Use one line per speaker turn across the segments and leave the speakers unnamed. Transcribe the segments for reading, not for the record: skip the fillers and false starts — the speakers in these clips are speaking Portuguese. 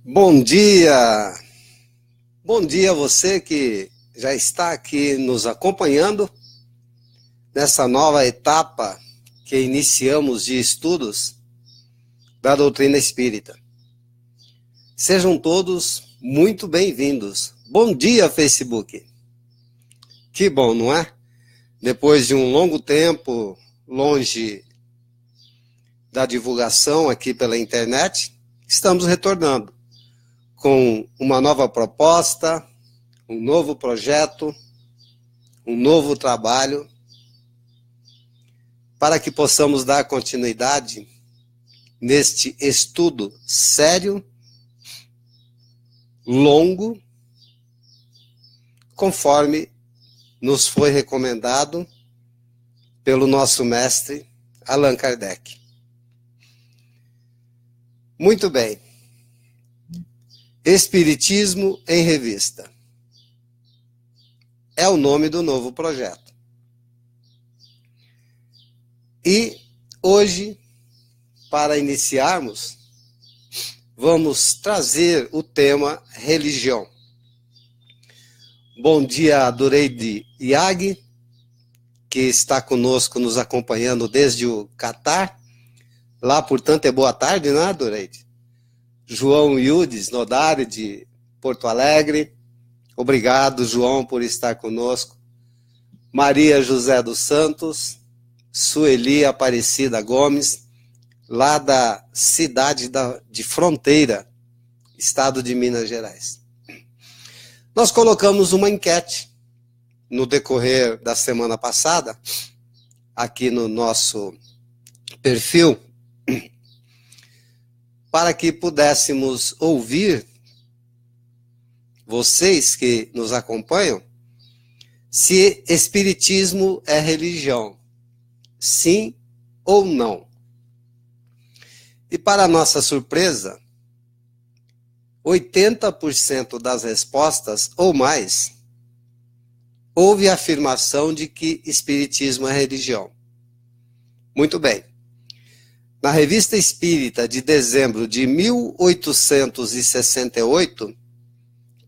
Bom dia! Bom dia a você que já está aqui nos acompanhando nessa nova etapa que iniciamos de estudos da doutrina espírita. Sejam todos muito bem-vindos. Bom dia, Facebook! Que bom, não é? Depois de um longo tempo longe da divulgação aqui pela internet, estamos retornando com uma nova proposta, um novo projeto, um novo trabalho, para que possamos dar continuidade neste estudo sério, longo, conforme nos foi recomendado pelo nosso mestre Allan Kardec. Muito bem. Espiritismo em Revista. É o nome do novo projeto. E hoje, para iniciarmos, vamos trazer o tema religião. Bom dia, Dureide Iag, que está conosco, nos acompanhando desde o Catar. Lá, portanto, é boa tarde, né, Dureide? João Yudes Nodari, de Porto Alegre. Obrigado, João, por estar conosco. Maria José dos Santos, Sueli Aparecida Gomes, lá da cidade de Fronteira, estado de Minas Gerais. Nós colocamos uma enquete no decorrer da semana passada, aqui no nosso perfil, para que pudéssemos ouvir, vocês que nos acompanham, se espiritismo é religião, sim ou não. E para nossa surpresa, 80% das respostas, ou mais, houve a afirmação de que espiritismo é religião. Muito bem. Na Revista Espírita de dezembro de 1868,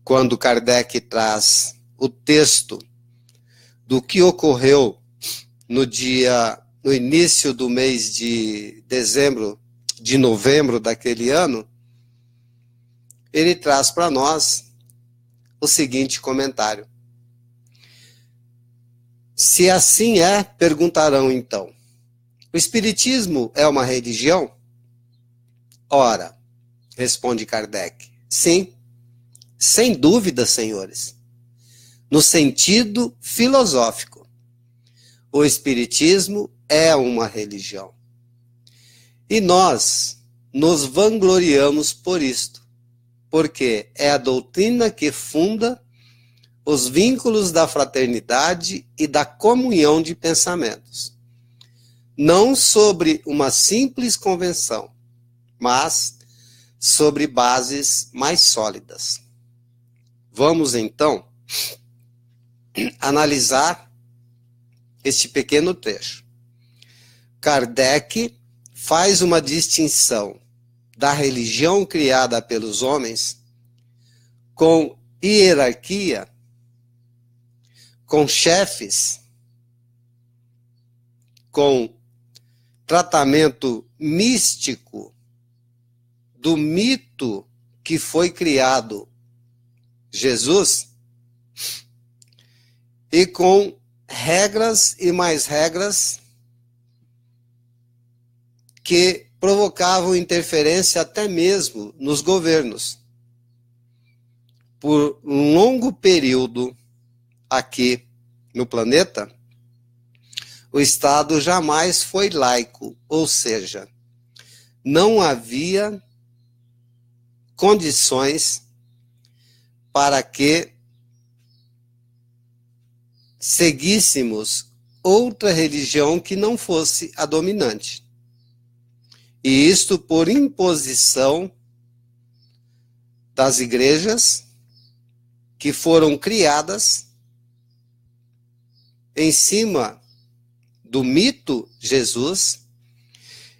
quando Kardec traz o texto do que ocorreu no início do mês de novembro daquele ano, ele traz para nós o seguinte comentário. Se assim é, perguntarão então, o espiritismo é uma religião? Ora, responde Kardec, sim, sem dúvida, senhores. No sentido filosófico, o espiritismo é uma religião. E nós nos vangloriamos por isto, porque é a doutrina que funda os vínculos da fraternidade e da comunhão de pensamentos. Não sobre uma simples convenção, mas sobre bases mais sólidas. Vamos, então, analisar este pequeno trecho. Kardec faz uma distinção da religião criada pelos homens com hierarquia, com chefes, com tratamento místico do mito que foi criado Jesus, e com regras e mais regras que provocavam interferência até mesmo nos governos. Por um longo período aqui no planeta, o Estado jamais foi laico, ou seja, não havia condições para que seguíssemos outra religião que não fosse a dominante. E isto por imposição das igrejas que foram criadas em cima do mito Jesus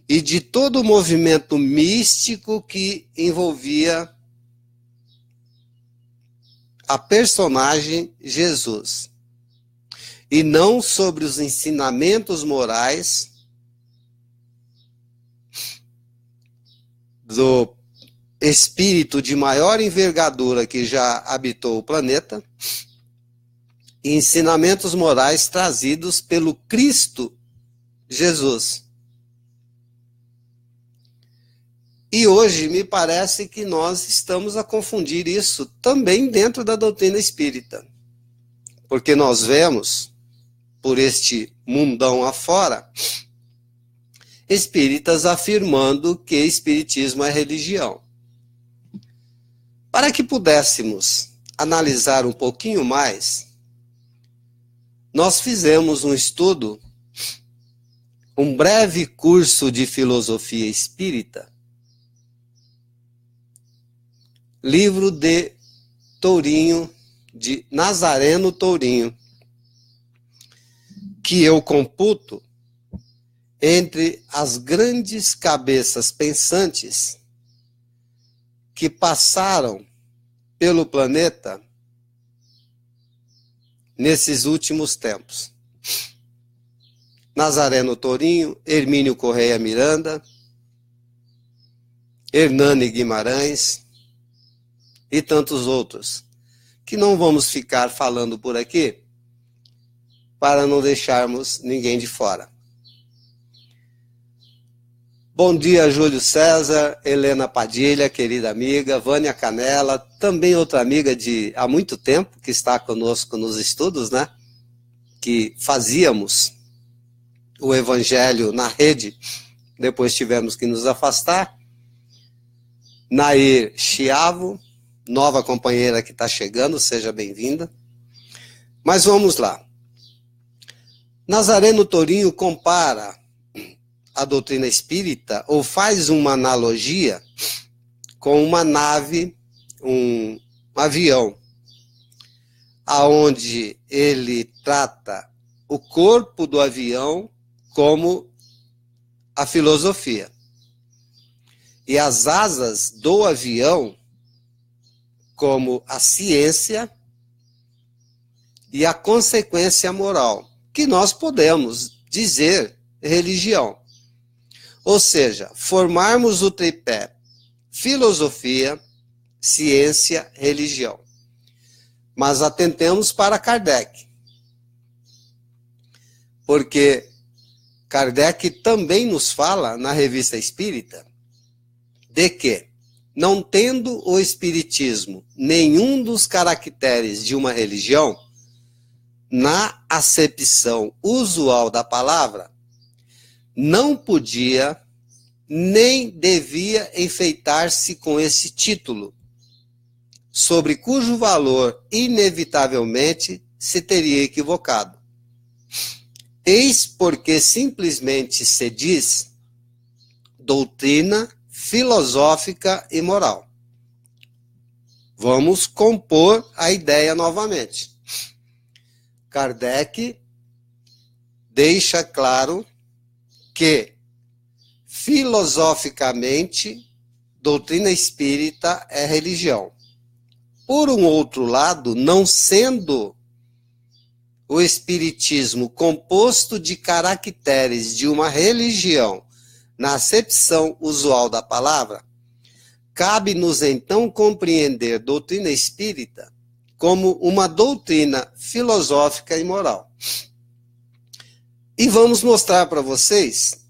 e de todo o movimento místico que envolvia a personagem Jesus, e não sobre os ensinamentos morais do espírito de maior envergadura que já habitou o planeta, e ensinamentos morais trazidos pelo Cristo Jesus. E hoje me parece que nós estamos a confundir isso também dentro da doutrina espírita. Porque nós vemos, por este mundão afora, espíritas afirmando que espiritismo é religião. Para que pudéssemos analisar um pouquinho mais, nós fizemos um estudo, um breve curso de filosofia espírita, livro de Tourinho, de Nazareno Tourinho, que eu computo entre as grandes cabeças pensantes que passaram pelo planeta nesses últimos tempos. Nazareno Tourinho, Hermínio Correia Miranda, Hernani Guimarães e tantos outros, que não vamos ficar falando por aqui para não deixarmos ninguém de fora. Bom dia, Júlio César, Helena Padilha, querida amiga, Vânia Canela, também outra amiga de há muito tempo, que está conosco nos estudos, né? Que fazíamos o Evangelho na rede, depois tivemos que nos afastar. Nair Chiavo, nova companheira que está chegando, seja bem-vinda. Mas vamos lá. Nazareno Tourinho compara a doutrina espírita, ou faz uma analogia com uma nave, um avião, aonde ele trata o corpo do avião como a filosofia. E as asas do avião como a ciência e a consequência moral, que nós podemos dizer religião. Ou seja, formarmos o tripé filosofia, ciência, religião. Mas atentemos para Kardec. Porque Kardec também nos fala na Revista Espírita de que, não tendo o espiritismo nenhum dos caracteres de uma religião, na acepção usual da palavra, não podia nem devia enfeitar-se com esse título, sobre cujo valor inevitavelmente se teria equivocado. Eis porque simplesmente se diz doutrina filosófica e moral. Vamos compor a ideia novamente. Kardec deixa claro que, filosoficamente, doutrina espírita é religião. Por um outro lado, não sendo o espiritismo composto de caracteres de uma religião, na acepção usual da palavra, cabe-nos então compreender doutrina espírita como uma doutrina filosófica e moral. E vamos mostrar para vocês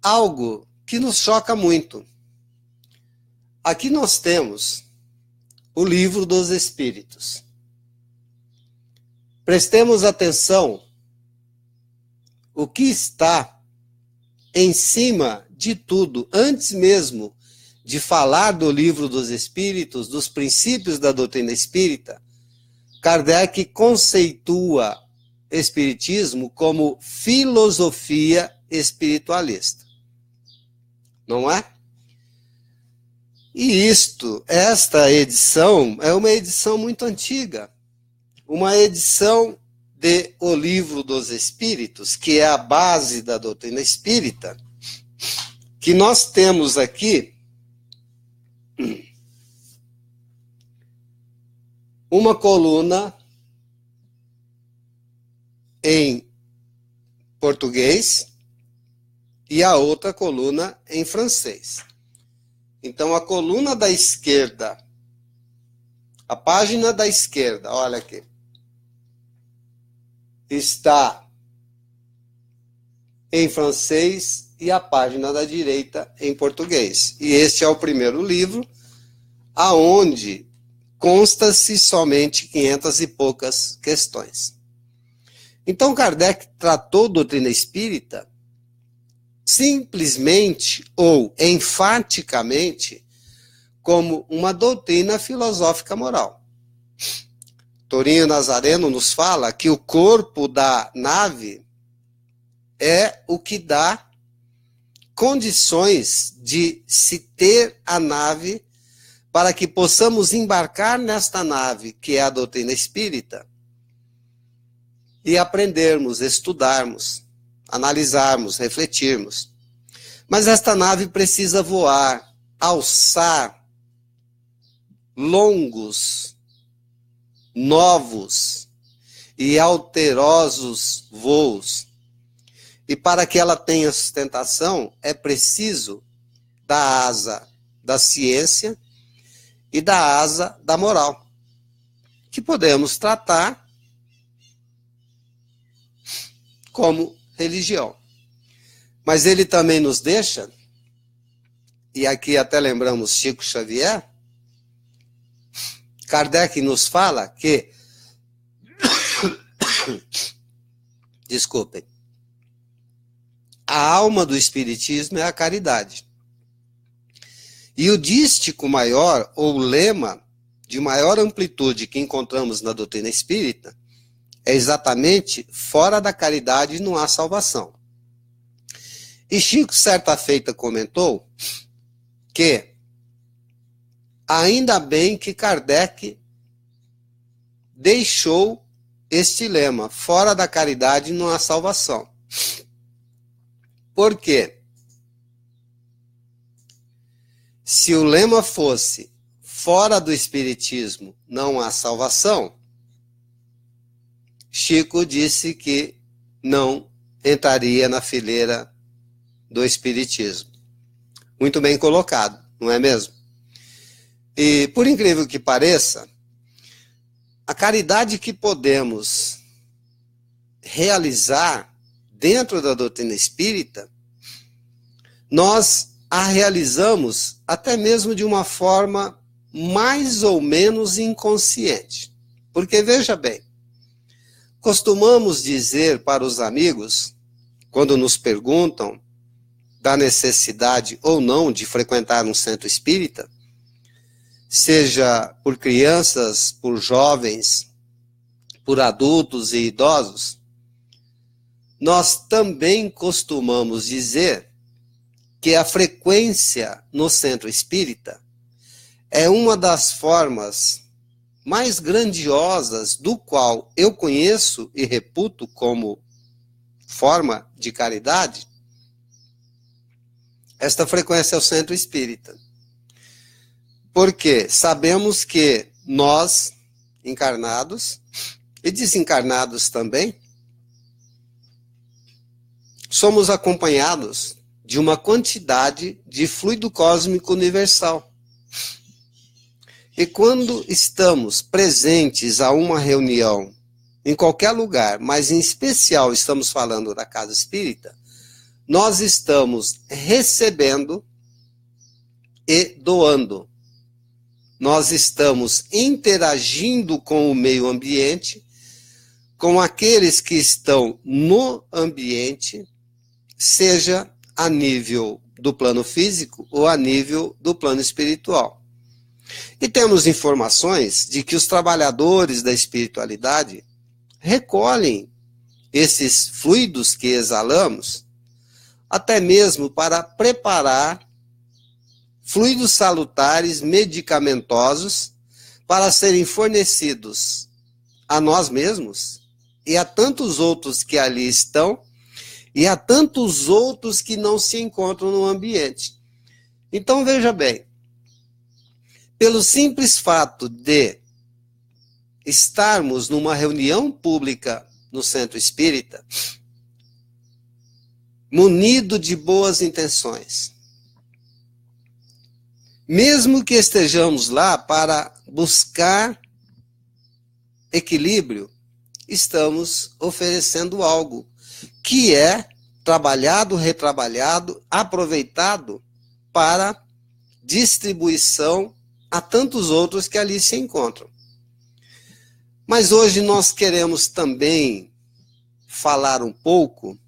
algo que nos choca muito. Aqui nós temos o Livro dos Espíritos. Prestemos atenção o que está em cima de tudo, antes mesmo de falar do Livro dos Espíritos, dos princípios da doutrina espírita. Kardec conceitua espiritismo como filosofia espiritualista. Não é? E esta edição é uma edição muito antiga. Uma edição de O Livro dos Espíritos, que é a base da doutrina espírita, que nós temos aqui uma coluna em português e a outra coluna em francês. Então, a coluna da esquerda, a página da esquerda, olha aqui, está em francês e a página da direita em português. E este é o primeiro livro, aonde consta-se somente 500 e poucas questões. Então, Kardec tratou a doutrina espírita simplesmente ou enfaticamente como uma doutrina filosófica moral. Torinho Nazareno nos fala que o corpo da nave é o que dá condições de se ter a nave para que possamos embarcar nesta nave, que é a doutrina espírita, e aprendermos, estudarmos, analisarmos, refletirmos. Mas esta nave precisa voar, alçar longos, novos e alterosos voos. E para que ela tenha sustentação, é preciso da asa da ciência e da asa da moral, que podemos tratar como religião. Mas ele também nos deixa, e aqui até lembramos Chico Xavier, Kardec nos fala que, desculpem, a alma do espiritismo é a caridade. E o dístico maior, ou lema de maior amplitude que encontramos na doutrina espírita, é exatamente: fora da caridade não há salvação. E Chico, certa feita, comentou que ainda bem que Kardec deixou este lema: fora da caridade não há salvação. Por quê? Se o lema fosse fora do espiritismo não há salvação, Chico disse que não entraria na fileira do espiritismo. Muito bem colocado, não é mesmo? E, por incrível que pareça, a caridade que podemos realizar dentro da doutrina espírita, nós a realizamos até mesmo de uma forma mais ou menos inconsciente. Porque, veja bem, costumamos dizer para os amigos, quando nos perguntam da necessidade ou não de frequentar um centro espírita, seja por crianças, por jovens, por adultos e idosos, nós também costumamos dizer que a frequência no centro espírita é uma das formas mais grandiosas do qual eu conheço e reputo como forma de caridade. Esta frequência é o centro espírita. Porque sabemos que nós, encarnados e desencarnados também, somos acompanhados de uma quantidade de fluido cósmico universal. E quando estamos presentes a uma reunião, em qualquer lugar, mas em especial estamos falando da casa espírita, nós estamos recebendo e doando. Nós estamos interagindo com o meio ambiente, com aqueles que estão no ambiente, seja a nível do plano físico ou a nível do plano espiritual. E temos informações de que os trabalhadores da espiritualidade recolhem esses fluidos que exalamos, até mesmo para preparar fluidos salutares medicamentosos para serem fornecidos a nós mesmos e a tantos outros que ali estão e a tantos outros que não se encontram no ambiente. Então, veja bem, pelo simples fato de estarmos numa reunião pública no Centro Espírita, munido de boas intenções. Mesmo que estejamos lá para buscar equilíbrio, estamos oferecendo algo que é trabalhado, retrabalhado, aproveitado para distribuição a tantos outros que ali se encontram. Mas hoje nós queremos também falar um pouco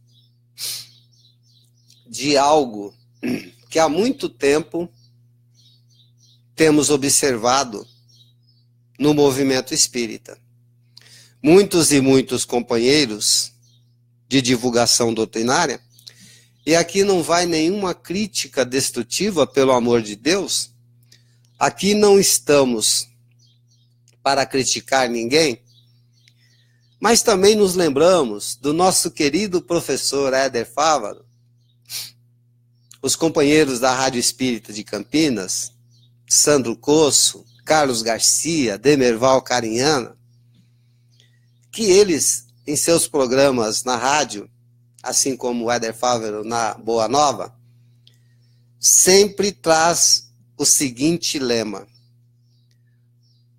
de algo que há muito tempo temos observado no movimento espírita. Muitos e muitos companheiros de divulgação doutrinária, e aqui não vai nenhuma crítica destrutiva, pelo amor de Deus, aqui não estamos para criticar ninguém, mas também nos lembramos do nosso querido professor Éder Fávaro, os companheiros da Rádio Espírita de Campinas, Sandro Cosso, Carlos Garcia, Demerval Carinhana, que eles, em seus programas na rádio, assim como o Éder Fávaro na Boa Nova, sempre traz o seguinte lema: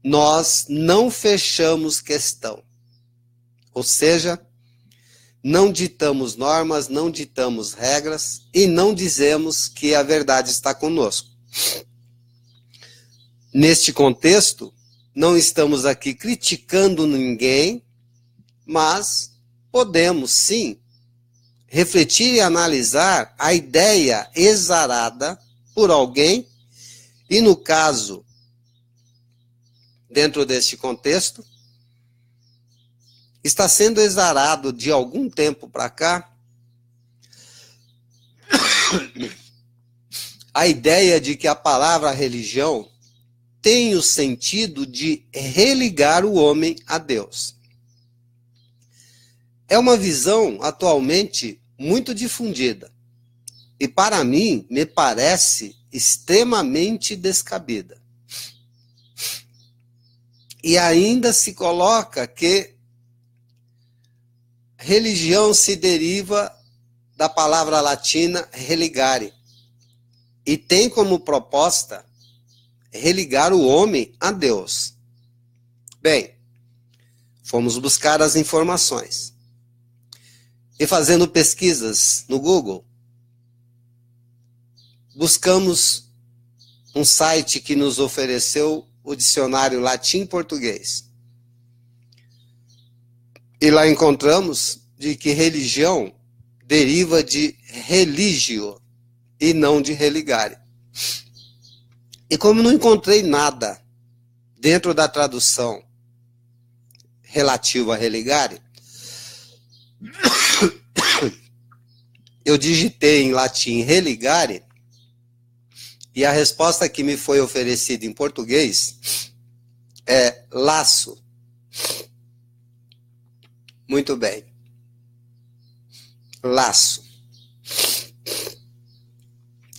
nós não fechamos questão. Ou seja, não ditamos normas, não ditamos regras e não dizemos que a verdade está conosco. Neste contexto, não estamos aqui criticando ninguém, mas podemos sim refletir e analisar a ideia exarada por alguém, e no caso, dentro deste contexto, está sendo exarado de algum tempo para cá a ideia de que a palavra religião tem o sentido de religar o homem a Deus. É uma visão atualmente muito difundida e, para mim, me parece extremamente descabida. E ainda se coloca que religião se deriva da palavra latina religare e tem como proposta religar o homem a Deus. Bem, fomos buscar as informações. E fazendo pesquisas no Google, buscamos um site que nos ofereceu o dicionário latim-português. E lá encontramos de que religião deriva de religio e não de religare. E como não encontrei nada dentro da tradução relativa a religare, eu digitei em latim religare e a resposta que me foi oferecida em português é laço. Muito bem. Laço.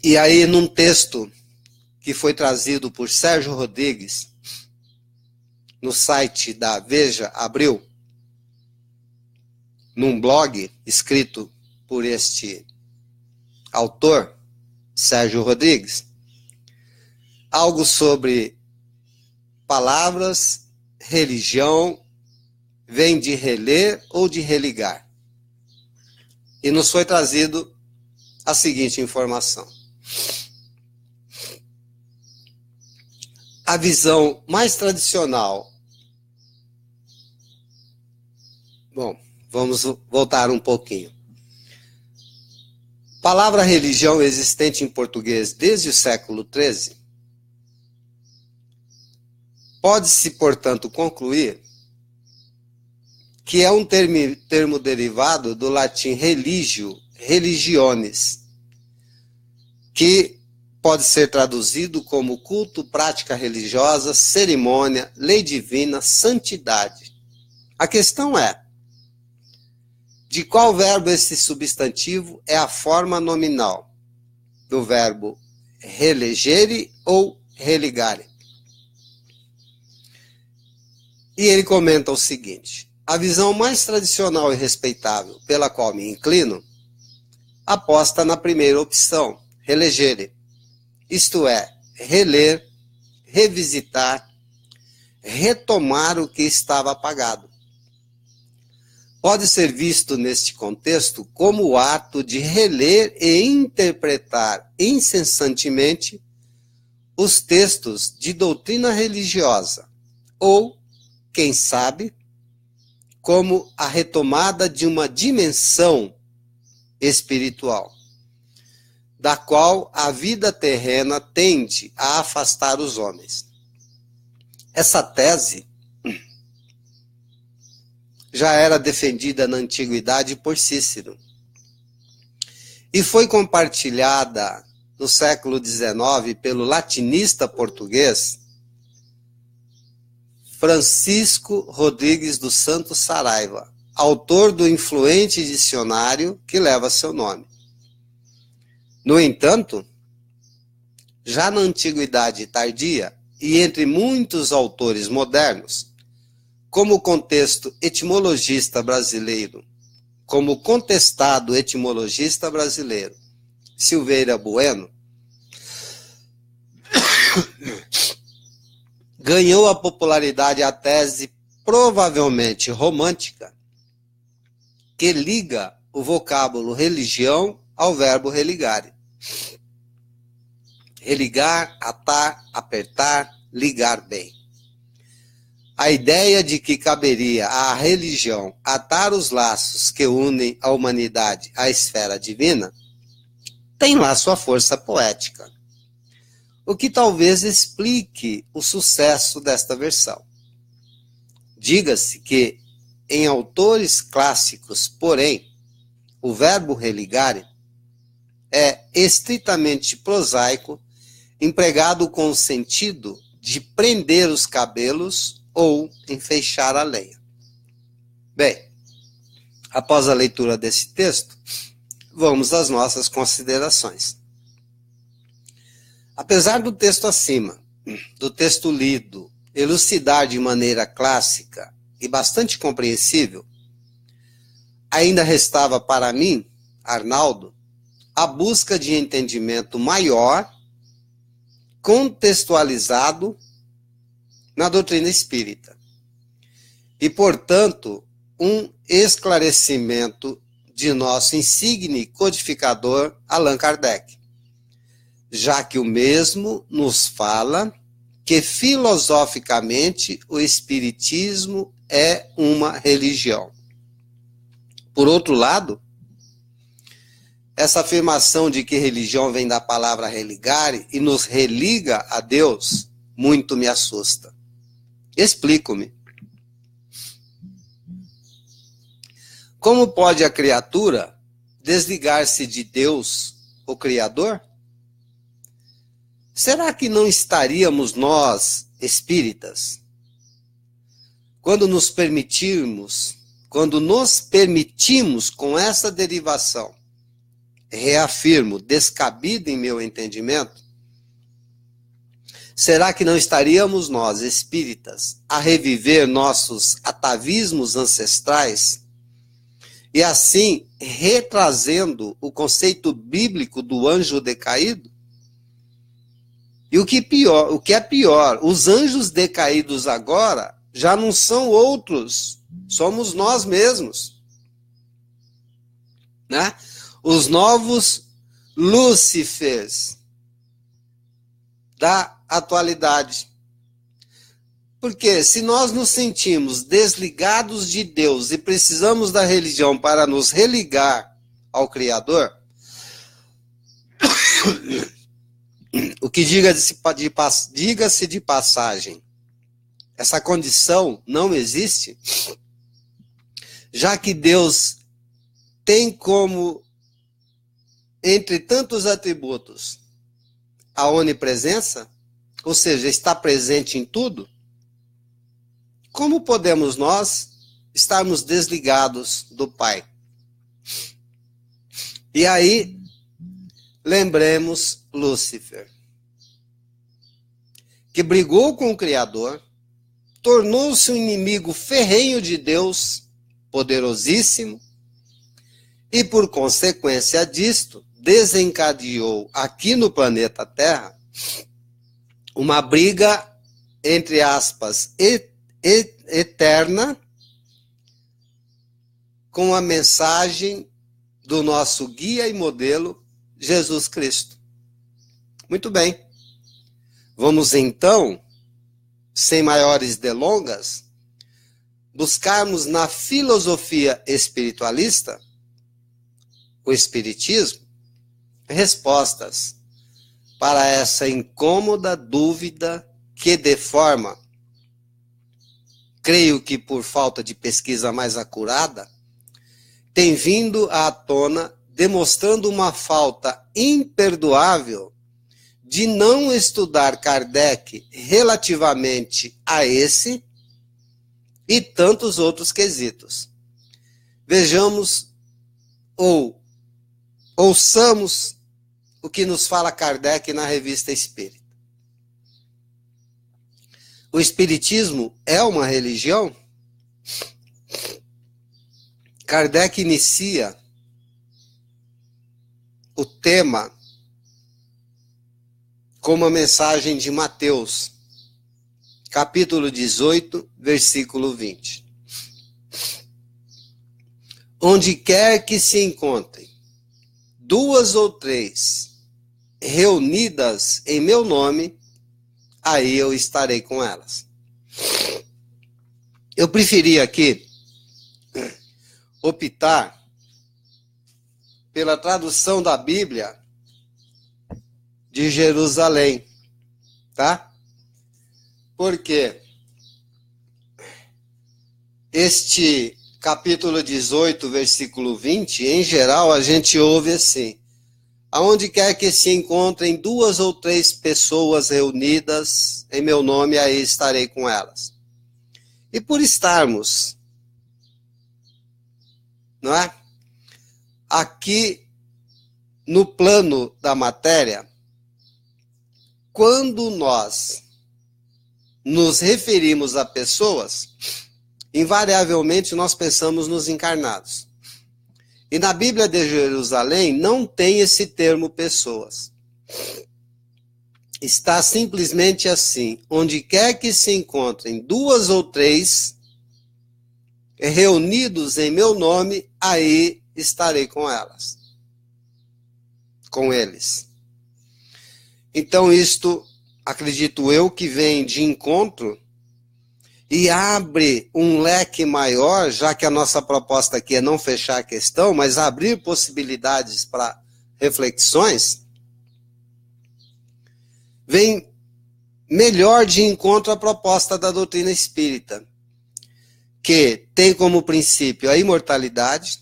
E aí, num texto que foi trazido por Sérgio Rodrigues, no site da Veja Abril, num blog escrito por este autor, Sérgio Rodrigues, algo sobre palavras, religião, vem de reler ou de religar. E nos foi trazido a seguinte informação. A visão mais tradicional. Bom, vamos voltar um pouquinho. Palavra religião existente em português desde o século XIII. Pode-se, portanto, concluir que é um termo derivado do latim religio, religiones, que pode ser traduzido como culto, prática religiosa, cerimônia, lei divina, santidade. A questão é, de qual verbo esse substantivo é a forma nominal? Do verbo relegere ou religare? E ele comenta o seguinte: a visão mais tradicional e respeitável pela qual me inclino aposta na primeira opção, relegere, isto é, reler, revisitar, retomar o que estava apagado. Pode ser visto neste contexto como o ato de reler e interpretar incessantemente os textos de doutrina religiosa, ou, quem sabe, como a retomada de uma dimensão espiritual, da qual a vida terrena tende a afastar os homens. Essa tese já era defendida na antiguidade por Cícero e foi compartilhada no século XIX pelo latinista português Francisco Rodrigues dos Santos Saraiva, autor do influente dicionário que leva seu nome. No entanto, já na antiguidade tardia e entre muitos autores modernos, como o contestado etimologista brasileiro Silveira Bueno, ganhou a popularidade a tese provavelmente romântica que liga o vocábulo religião ao verbo religare. Religar, atar, apertar, ligar bem. A ideia de que caberia à religião atar os laços que unem a humanidade à esfera divina tem lá sua força poética, o que talvez explique o sucesso desta versão. Diga-se que, em autores clássicos, porém, o verbo religare é estritamente prosaico, empregado com o sentido de prender os cabelos ou enfeixar a lenha. Bem, após a leitura desse texto, vamos às nossas considerações. Apesar do texto acima, do texto lido, elucidar de maneira clássica e bastante compreensível, ainda restava para mim, Arnaldo, a busca de entendimento maior, contextualizado na doutrina espírita. E, portanto, um esclarecimento de nosso insigne codificador Allan Kardec, já que o mesmo nos fala que filosoficamente o espiritismo é uma religião. Por outro lado, essa afirmação de que religião vem da palavra religare e nos religa a Deus, muito me assusta. Explico-me. Como pode a criatura desligar-se de Deus, o Criador? Será que não estaríamos nós, espíritas, quando nos permitimos com essa derivação, reafirmo, descabido em meu entendimento, será que não estaríamos nós, espíritas, a reviver nossos atavismos ancestrais e assim retrazendo o conceito bíblico do anjo decaído? E o que é pior, os anjos decaídos agora já não são outros, somos nós mesmos, né? Os novos Lúcifers da atualidade. Porque se nós nos sentimos desligados de Deus e precisamos da religião para nos religar ao Criador, o que diga-se de passagem, essa condição não existe, já que Deus tem como, entre tantos atributos, a onipresença, ou seja, está presente em tudo. Como podemos nós estarmos desligados do Pai? E aí, lembremos Lúcifer, que brigou com o Criador, tornou-se um inimigo ferrenho de Deus, poderosíssimo, e por consequência disto, desencadeou aqui no planeta Terra uma briga, entre aspas, eterna, com a mensagem do nosso guia e modelo, Jesus Cristo. Muito bem. Vamos então, sem maiores delongas, buscarmos na filosofia espiritualista, o Espiritismo, respostas para essa incômoda dúvida que deforma, creio que por falta de pesquisa mais acurada, tem vindo à tona demonstrando uma falta imperdoável de não estudar Kardec relativamente a esse e tantos outros quesitos. Vejamos ou ouçamos o que nos fala Kardec na Revista Espírita. O Espiritismo é uma religião? Kardec inicia o tema com uma mensagem de Mateus, capítulo 18, versículo 20. Onde quer que se encontrem duas ou três reunidas em meu nome, aí eu estarei com elas. Eu preferi aqui optar pela tradução da Bíblia de Jerusalém, tá? Porque este capítulo 18, versículo 20, em geral, a gente ouve assim: aonde quer que se encontrem duas ou três pessoas reunidas em meu nome, aí estarei com elas. E por estarmos, não é? Aqui no plano da matéria, quando nós nos referimos a pessoas, invariavelmente nós pensamos nos encarnados. E na Bíblia de Jerusalém não tem esse termo pessoas. Está simplesmente assim: onde quer que se encontrem duas ou três reunidos em meu nome, aí estarei com elas. Com eles. Então isto, acredito eu, que vem de encontro e abre um leque maior, já que a nossa proposta aqui é não fechar a questão, mas abrir possibilidades para reflexões, vem melhor de encontro à proposta da doutrina espírita, que tem como princípio a imortalidade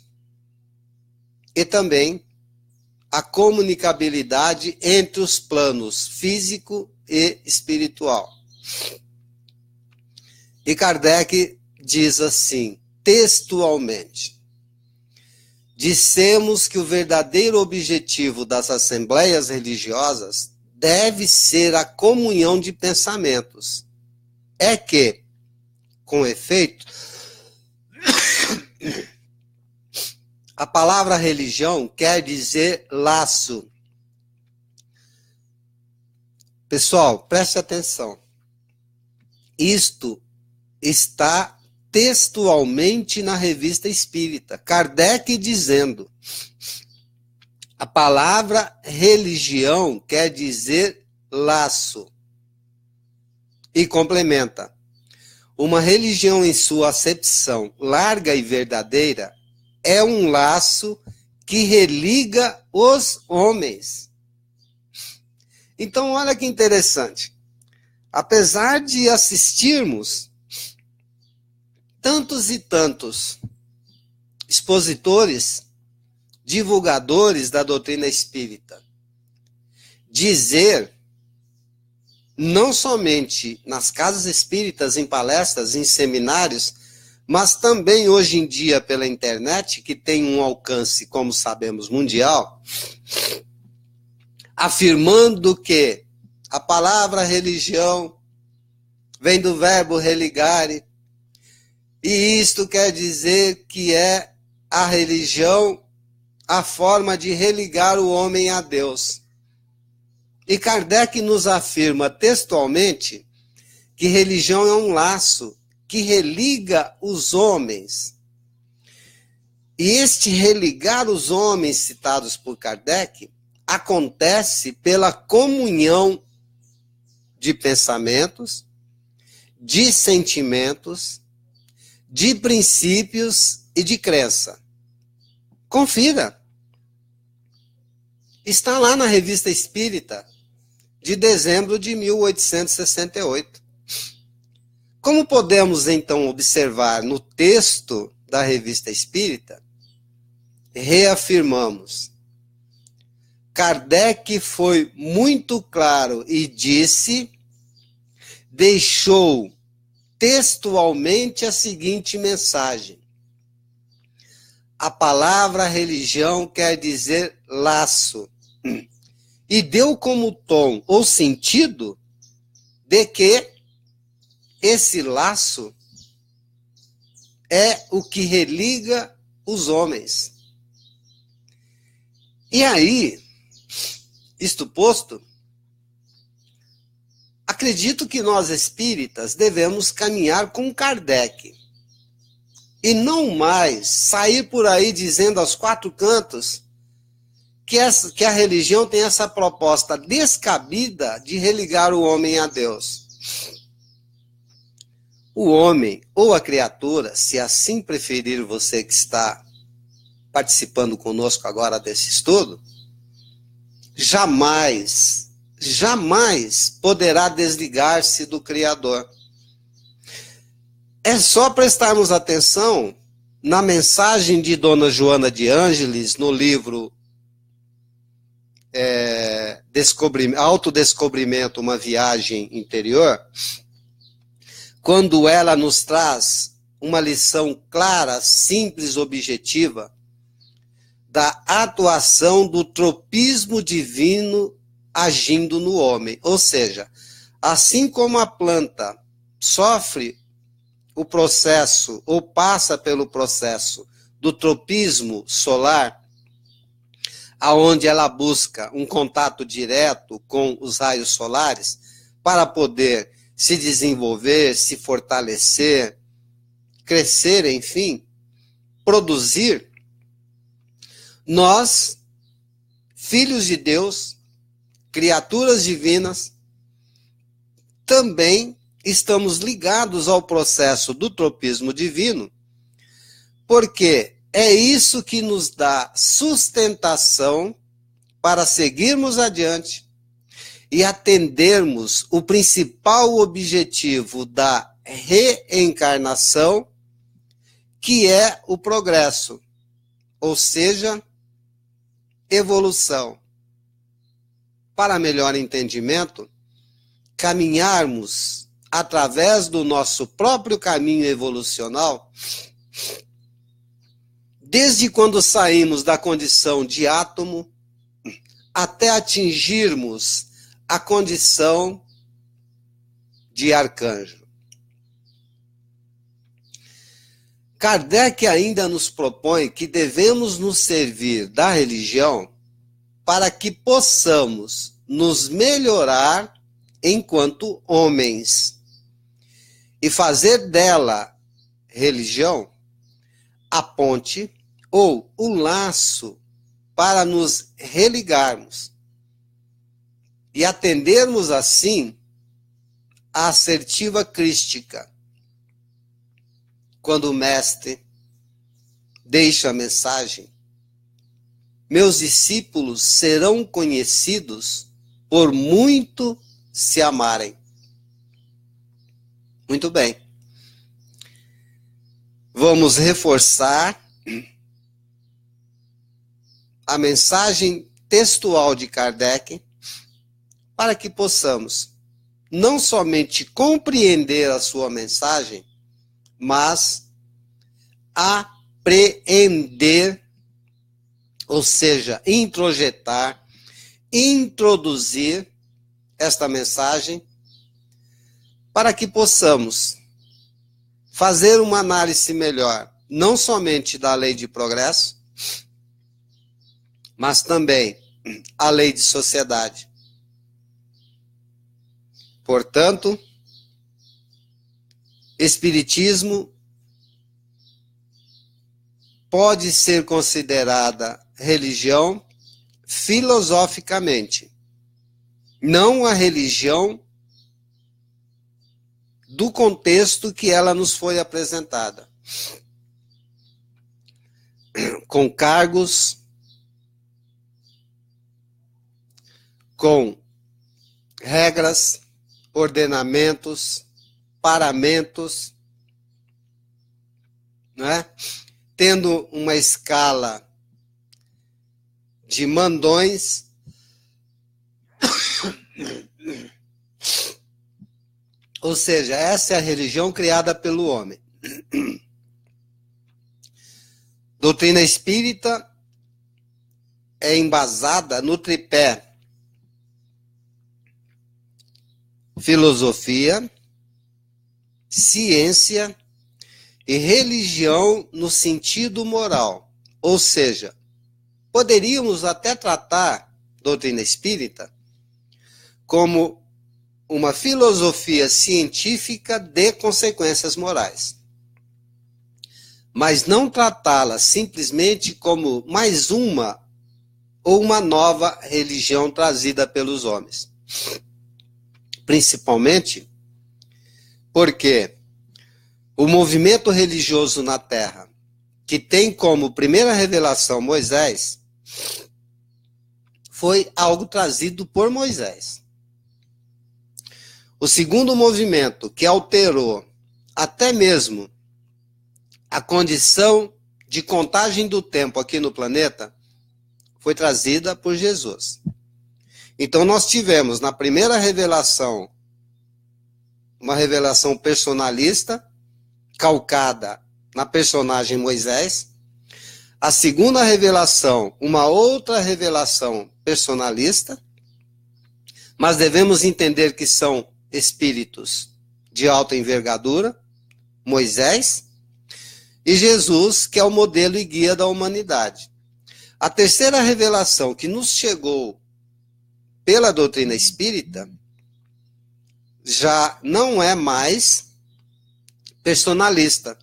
e também a comunicabilidade entre os planos físico e espiritual. E Kardec diz assim, textualmente: dissemos que o verdadeiro objetivo das assembleias religiosas deve ser a comunhão de pensamentos. É que, com efeito, a palavra religião quer dizer laço. Pessoal, preste atenção. Isto está textualmente na Revista Espírita. Kardec dizendo: a palavra religião quer dizer laço. E complementa: uma religião em sua acepção larga e verdadeira é um laço que religa os homens. Então, olha que interessante. Apesar de assistirmos tantos e tantos expositores, divulgadores da doutrina espírita, dizer, não somente nas casas espíritas, em palestras, em seminários, mas também hoje em dia pela internet, que tem um alcance, como sabemos, mundial, afirmando que a palavra religião vem do verbo religare, e isto quer dizer que é a religião, a forma de religar o homem a Deus. E Kardec nos afirma textualmente que religião é um laço que religa os homens. E este religar os homens citados por Kardec acontece pela comunhão de pensamentos, de sentimentos, de princípios e de crença. Confira. Está lá na Revista Espírita, de dezembro de 1868. Como podemos, então, observar no texto da Revista Espírita, reafirmamos. Kardec foi muito claro e disse, deixou textualmente a seguinte mensagem. A palavra religião quer dizer laço. E deu como tom ou sentido de que esse laço é o que religa os homens. E aí, isto posto, acredito que nós espíritas devemos caminhar com Kardec e não mais sair por aí dizendo aos quatro cantos que a religião tem essa proposta descabida de religar o homem a Deus. O homem ou a criatura, se assim preferir você que está participando conosco agora desse estudo, jamais poderá desligar-se do Criador. É só prestarmos atenção na mensagem de Dona Joana de Ângeles, no livro Autodescobrimento, uma viagem interior, quando ela nos traz uma lição clara, simples, objetiva, da atuação do tropismo divino agindo no homem. Ou seja, assim como a planta sofre o processo, ou passa pelo processo do tropismo solar, aonde ela busca um contato direto com os raios solares para poder se desenvolver, se fortalecer, crescer, enfim, produzir, nós, filhos de Deus, criaturas divinas, também estamos ligados ao processo do tropismo divino, porque é isso que nos dá sustentação para seguirmos adiante e atendermos o principal objetivo da reencarnação, que é o progresso, ou seja, evolução. Para melhor entendimento, caminharmos através do nosso próprio caminho evolucional, desde quando saímos da condição de átomo até atingirmos a condição de arcanjo. Kardec ainda nos propõe que devemos nos servir da religião para que possamos nos melhorar enquanto homens e fazer dela, religião, a ponte ou o laço para nos religarmos e atendermos assim a assertiva crística, quando o mestre deixa a mensagem: meus discípulos serão conhecidos por muito se amarem. Muito bem. Vamos reforçar a mensagem textual de Kardec para que possamos não somente compreender a sua mensagem, mas apreender, ou seja, introjetar, introduzir esta mensagem para que possamos fazer uma análise melhor, não somente da lei de progresso, mas também a lei de sociedade. Portanto, Espiritismo pode ser considerada religião filosoficamente, não a religião do contexto que ela nos foi apresentada, com cargos, com regras, ordenamentos, paramentos, né? Tendo uma escala de mandões, ou seja, essa é a religião criada pelo homem. Doutrina espírita é embasada no tripé filosofia, ciência e religião no sentido moral. Ou seja, poderíamos até tratar doutrina espírita como uma filosofia científica de consequências morais, mas não tratá-la simplesmente como mais uma ou uma nova religião trazida pelos homens. Principalmente porque o movimento religioso na Terra, que tem como primeira revelação Moisés, foi algo trazido por Moisés. O segundo movimento, que alterou até mesmo a condição de contagem do tempo aqui no planeta, foi trazida por Jesus. Então nós tivemos na primeira revelação uma revelação personalista, calcada na personagem Moisés. A segunda revelação, uma outra revelação personalista, mas devemos entender que são espíritos de alta envergadura, Moisés, e Jesus, que é o modelo e guia da humanidade. A terceira revelação que nos chegou pela doutrina espírita já não é mais personalista,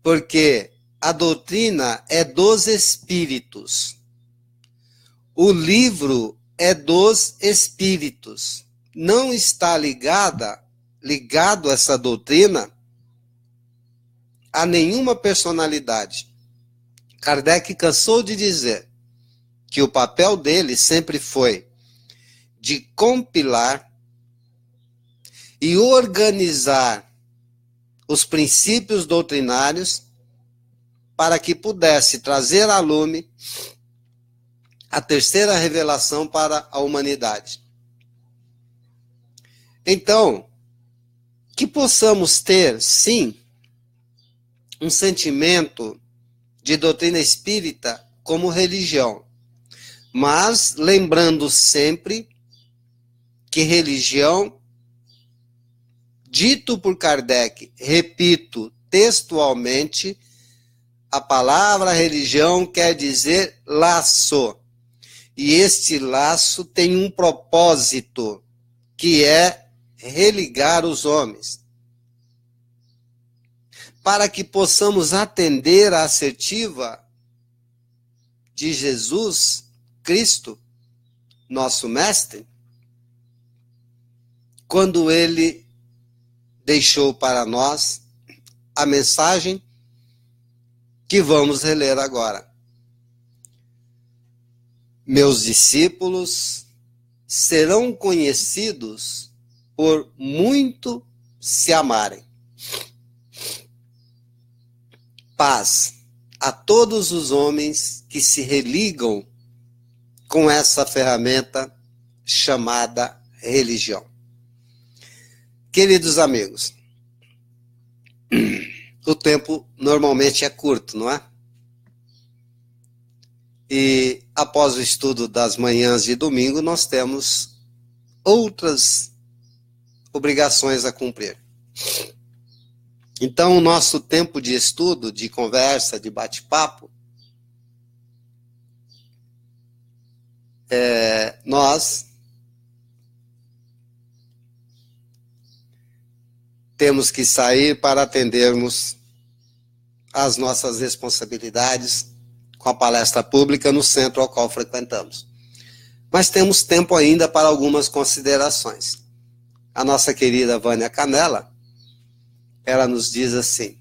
porque a doutrina é dos espíritos. O livro é dos espíritos. Não está ligado essa doutrina a nenhuma personalidade. Kardec cansou de dizer que o papel dele sempre foi de compilar e organizar os princípios doutrinários para que pudesse trazer à lume a terceira revelação para a humanidade. Então, que possamos ter, sim, um sentimento de doutrina espírita como religião, mas lembrando sempre que religião, dito por Kardec, repito textualmente, a palavra religião quer dizer laço. E este laço tem um propósito, que é religar os homens, para que possamos atender à assertiva de Jesus Cristo, nosso mestre, quando ele deixou para nós a mensagem que vamos reler agora. Meus discípulos serão conhecidos por muito se amarem. Paz a todos os homens que se religam com essa ferramenta chamada religião. Queridos amigos, o tempo normalmente é curto, não é? E após o estudo das manhãs de domingo, nós temos outras obrigações a cumprir. Então, o nosso tempo de estudo, de conversa, de bate-papo, nós temos que sair para atendermos às nossas responsabilidades com a palestra pública no centro ao qual frequentamos. Mas temos tempo ainda para algumas considerações. A nossa querida Vânia Canella, ela nos diz assim,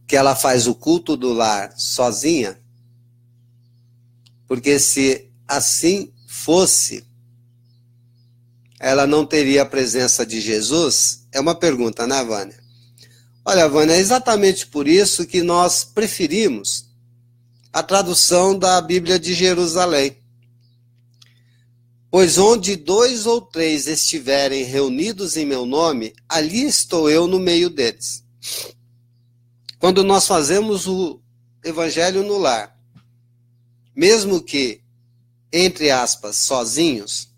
que ela faz o culto do lar sozinha, porque se assim fosse, ela não teria a presença de Jesus? É uma pergunta, né, Vânia? Olha, Vânia, é exatamente por isso que nós preferimos a tradução da Bíblia de Jerusalém. Pois onde 2 ou 3 estiverem reunidos em meu nome, ali estou eu no meio deles. Quando nós fazemos o evangelho no lar, mesmo que, entre aspas, sozinhos,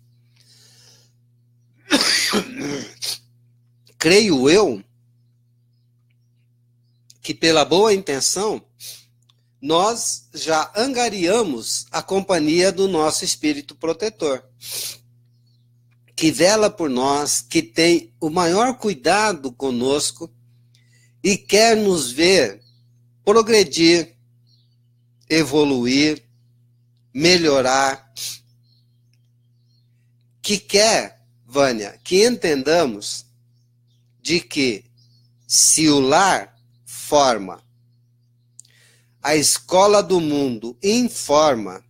creio eu que pela boa intenção, nós já angariamos a companhia do nosso Espírito protetor, que vela por nós, que tem o maior cuidado conosco e quer nos ver progredir, evoluir, melhorar, que quer, Vânia, que entendamos de que se o lar forma, a escola do mundo informa,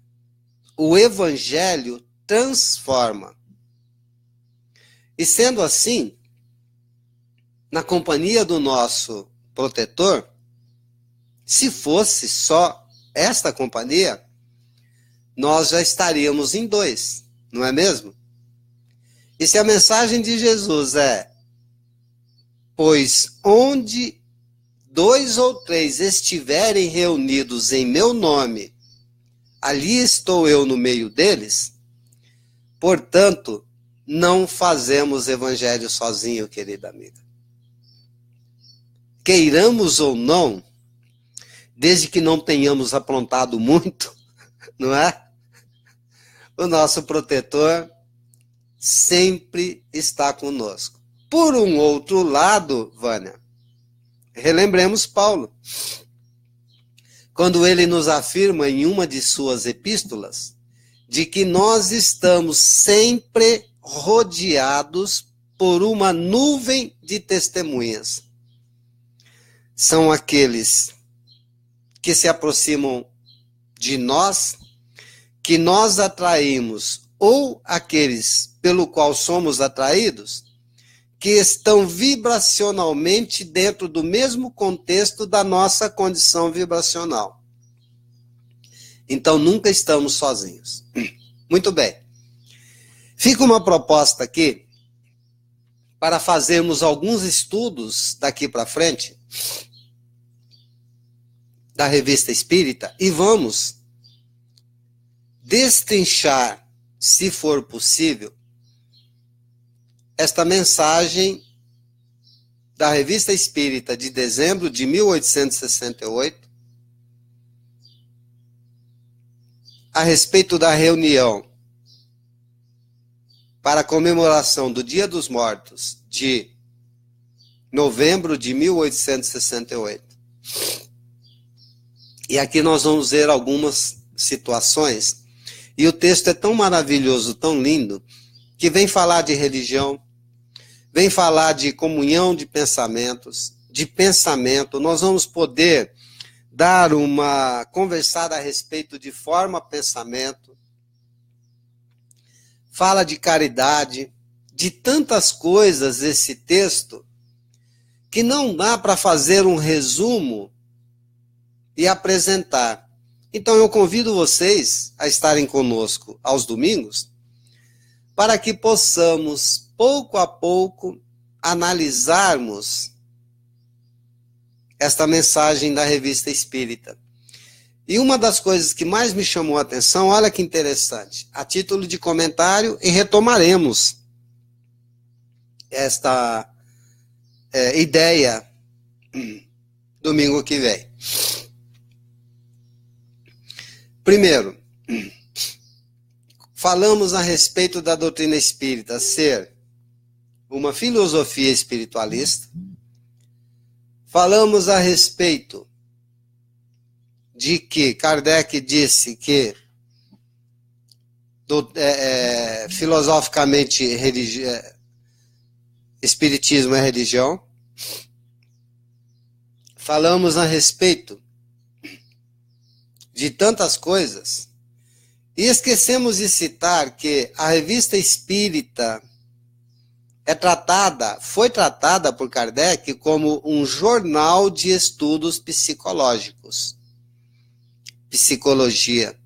o evangelho transforma. E sendo assim, na companhia do nosso protetor, se fosse só esta companhia, nós já estaríamos em 2, não é mesmo? E se a mensagem de Jesus é, pois onde 2 ou 3 estiverem reunidos em meu nome, ali estou eu no meio deles, portanto, não fazemos evangelho sozinho, querida amiga. Queiramos ou não, desde que não tenhamos aprontado muito, não é? O nosso protetor sempre está conosco. Por um outro lado, Vânia, relembremos Paulo, quando ele nos afirma em uma de suas epístolas, de que nós estamos sempre rodeados por uma nuvem de testemunhas. São aqueles que se aproximam de nós, que nós atraímos, ou aqueles pelo qual somos atraídos, que estão vibracionalmente dentro do mesmo contexto da nossa condição vibracional. Então, nunca estamos sozinhos. Muito bem. Fica uma proposta aqui para fazermos alguns estudos daqui para frente da Revista Espírita e vamos destrinchar, se for possível, esta mensagem da Revista Espírita de dezembro de 1868 a respeito da reunião para a comemoração do Dia dos Mortos de novembro de 1868. E aqui nós vamos ver algumas situações, e o texto é tão maravilhoso, tão lindo, que vem falar de religião, vem falar de comunhão de pensamentos, de pensamento. Nós vamos poder dar uma conversada a respeito de forma-pensamento, fala de caridade, de tantas coisas esse texto, que não dá para fazer um resumo e apresentar. Então eu convido vocês a estarem conosco aos domingos, para que possamos, pouco a pouco, analisarmos esta mensagem da Revista Espírita. E uma das coisas que mais me chamou a atenção, olha que interessante, a título de comentário, e retomaremos esta ideia domingo que vem. Primeiro, falamos a respeito da doutrina espírita ser uma filosofia espiritualista. Falamos a respeito de que Kardec disse que filosoficamente espiritismo é religião. Falamos a respeito de tantas coisas e esquecemos de citar que a revista espírita foi tratada por Kardec como um jornal de estudos psicológicos, psicologia.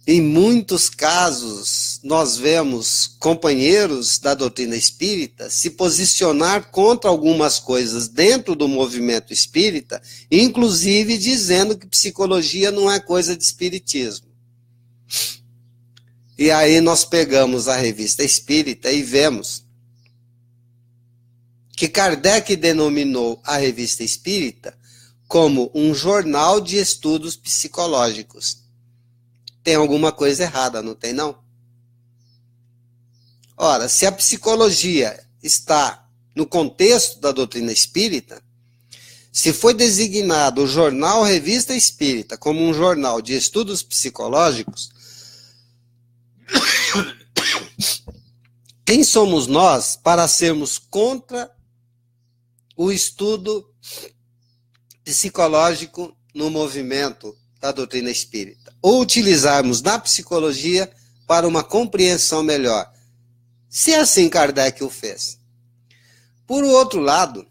Em muitos casos, nós vemos companheiros da doutrina espírita se posicionar contra algumas coisas dentro do movimento espírita, inclusive dizendo que psicologia não é coisa de espiritismo. E aí nós pegamos a revista espírita e vemos que Kardec denominou a revista espírita como um jornal de estudos psicológicos. Tem alguma coisa errada, não tem não? Ora, se a psicologia está no contexto da doutrina espírita, se foi designado o jornal Revista Espírita como um jornal de estudos psicológicos, quem somos nós para sermos contra o estudo psicológico no movimento da doutrina espírita? Ou utilizarmos na psicologia para uma compreensão melhor, se assim Kardec o fez. Por outro lado,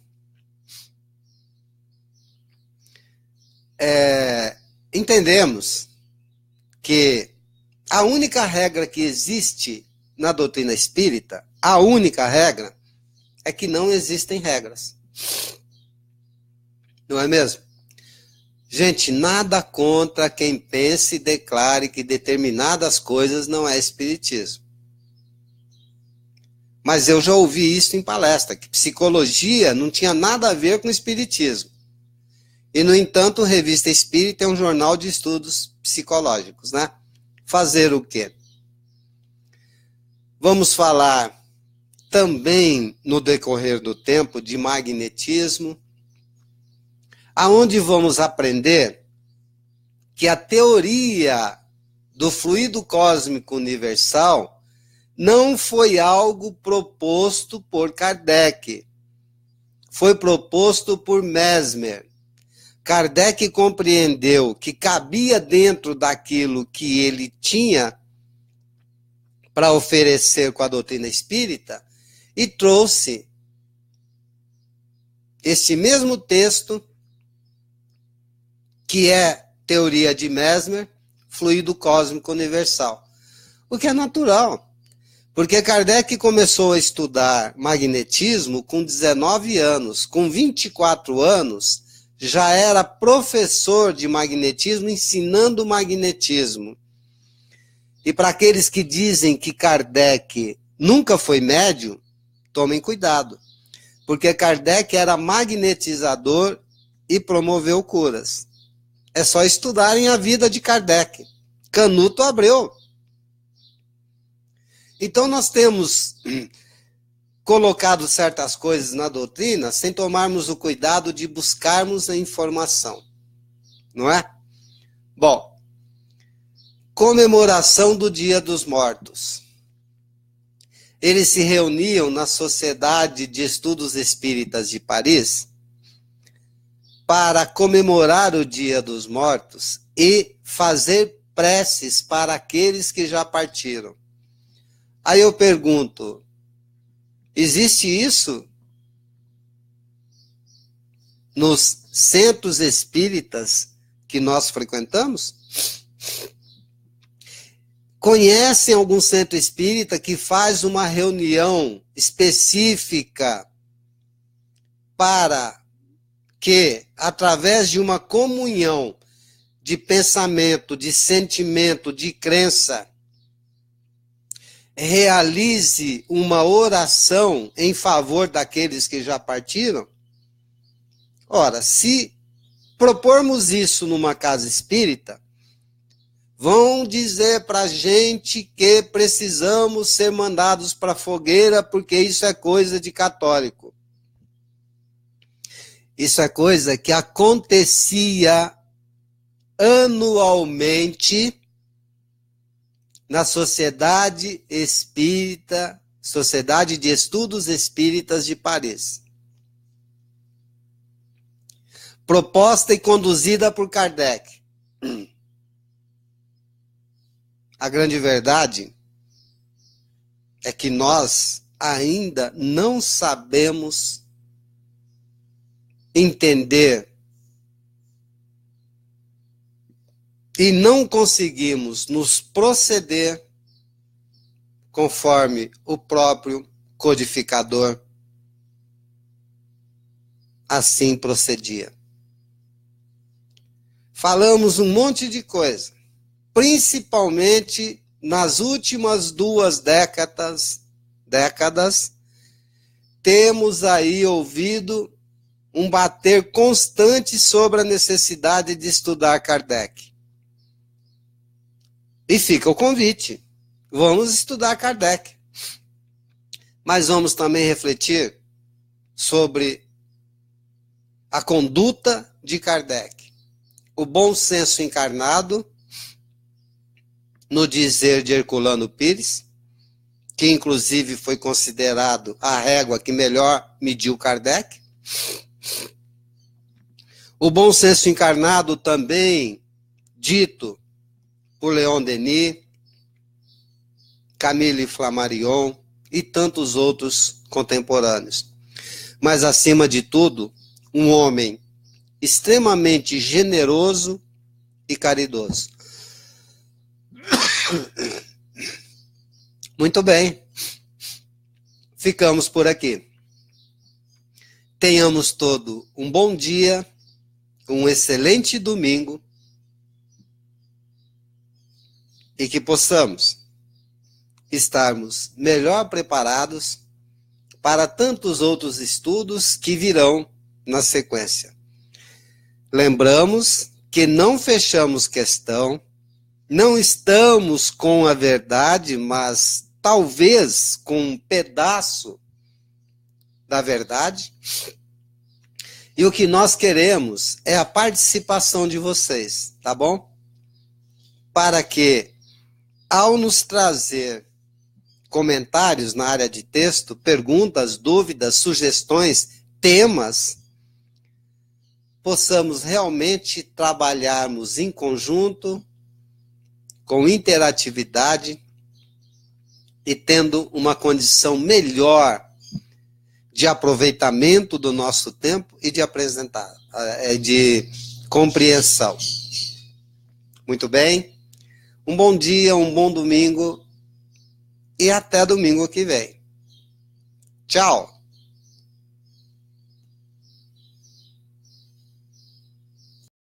entendemos que a única regra que existe na doutrina espírita, a única regra, é que não existem regras. Não é mesmo? Gente, nada contra quem pense e declare que determinadas coisas não é espiritismo. Mas eu já ouvi isso em palestra, que psicologia não tinha nada a ver com espiritismo. E, no entanto, a Revista Espírita é um jornal de estudos psicológicos, né? Fazer o quê? Vamos falar também, no decorrer do tempo, de magnetismo, aonde vamos aprender que a teoria do fluido cósmico universal não foi algo proposto por Kardec, foi proposto por Mesmer. Kardec compreendeu que cabia dentro daquilo que ele tinha para oferecer com a doutrina espírita e trouxe este mesmo texto, que é teoria de Mesmer, fluido cósmico universal. O que é natural, porque Kardec começou a estudar magnetismo com 19 anos, com 24 anos, já era professor de magnetismo, ensinando magnetismo. E para aqueles que dizem que Kardec nunca foi médium, tomem cuidado, porque Kardec era magnetizador e promoveu curas. É só estudarem a vida de Kardec, Canuto Abreu. Então nós temos colocado certas coisas na doutrina sem tomarmos o cuidado de buscarmos a informação, não é? Bom, comemoração do Dia dos Mortos. Eles se reuniam na Sociedade de Estudos Espíritas de Paris para comemorar o Dia dos Mortos e fazer preces para aqueles que já partiram. Aí eu pergunto, existe isso nos centros espíritas que nós frequentamos? Conhecem algum centro espírita que faz uma reunião específica para que, através de uma comunhão de pensamento, de sentimento, de crença, realize uma oração em favor daqueles que já partiram? Ora, se propormos isso numa casa espírita, vão dizer para a gente que precisamos ser mandados para a fogueira porque isso é coisa de católico. Isso é coisa que acontecia anualmente na Sociedade Espírita, Sociedade de Estudos Espíritas de Paris. Proposta e conduzida por Kardec. A grande verdade é que nós ainda não sabemos entender e não conseguimos nos proceder conforme o próprio codificador assim procedia. Falamos um monte de coisa, principalmente nas últimas 2 décadas, temos aí ouvido um bater constante sobre a necessidade de estudar Kardec. E fica o convite. Vamos estudar Kardec. Mas vamos também refletir sobre a conduta de Kardec. O bom senso encarnado, no dizer de Herculano Pires, que inclusive foi considerado a régua que melhor mediu Kardec. O bom senso encarnado também dito por Leon Denis, Camille Flammarion e tantos outros contemporâneos. Mas, acima de tudo, um homem extremamente generoso e caridoso. Muito bem. Ficamos por aqui. Tenhamos todo um bom dia, um excelente domingo e que possamos estarmos melhor preparados para tantos outros estudos que virão na sequência. Lembramos que não fechamos questão, não estamos com a verdade, mas talvez com um pedaço da verdade. E o que nós queremos é a participação de vocês, tá bom? Para que, ao nos trazer comentários na área de texto, perguntas, dúvidas, sugestões, temas, possamos realmente trabalharmos em conjunto, com interatividade e tendo uma condição melhor de aproveitamento do nosso tempo e de compreensão. Muito bem? Um bom dia, um bom domingo e até domingo que vem. Tchau!